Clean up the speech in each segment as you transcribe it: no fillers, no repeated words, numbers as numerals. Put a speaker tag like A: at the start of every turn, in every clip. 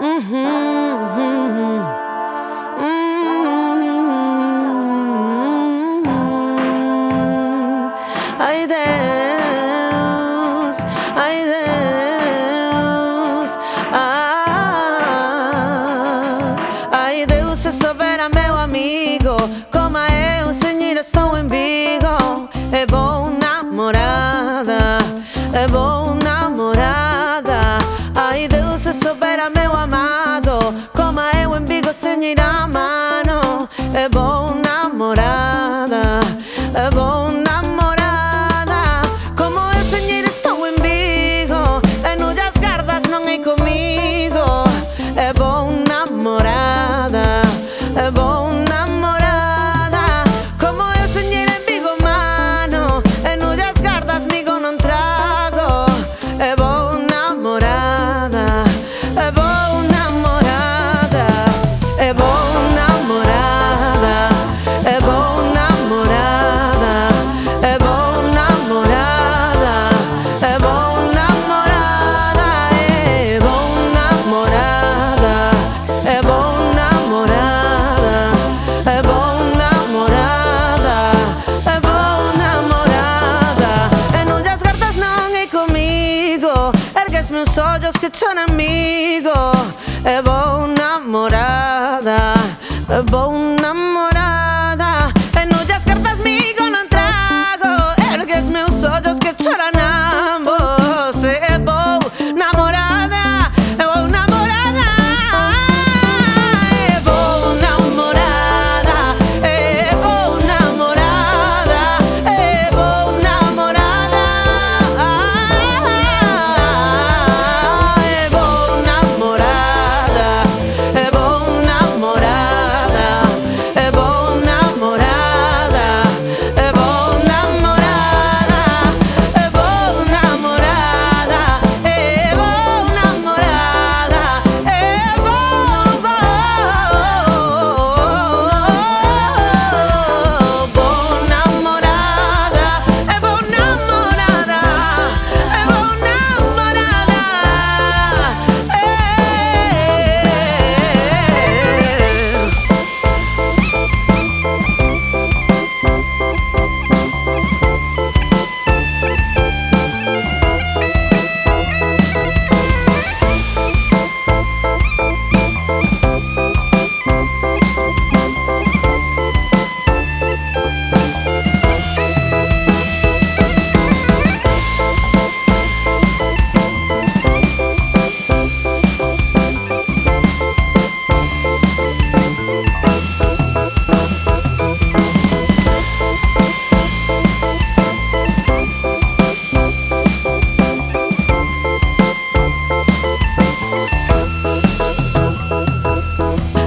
A: Ai Deus, ai Deus, ai Deus, se soubera meu amigo como eu senhor estou em Vigo. É bom namorada, é bom namorada. Ai Deus, se soubera meu amado como eu em Vigo senhor a mano. É bom namorada, é bom namorada. É bom namorada, é bom namorada. Como eu senhor em Vigo, mano, e no das gardas migo non trago. É bom namorada, é bom namorada, é bom namorada, é bom namorada, é bom namorada, é bom namorada, é bom namorada. É bom namorada, é bom namorada, é bom namorada. E non das gardas non é comigo, ergues meus ollos que son amigo. É bom namorada, é bom namorada. E non das gardas migo non trago, ergues meus ollos que choran ambos. É bom namorada, é bom namorada.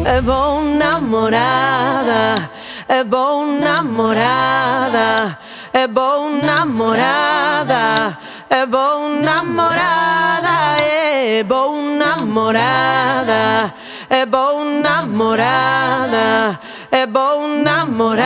A: É bom namorada, é bom namorada, é bom namorada, é bom namorada, é bom namorada, é bom namorada, é bom namorada.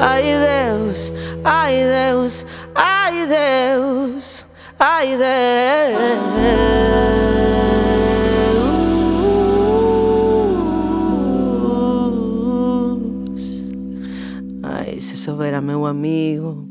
A: Ai Deus, ai Deus, ai Deus, ai Deus. Ai, se soubera meu amigo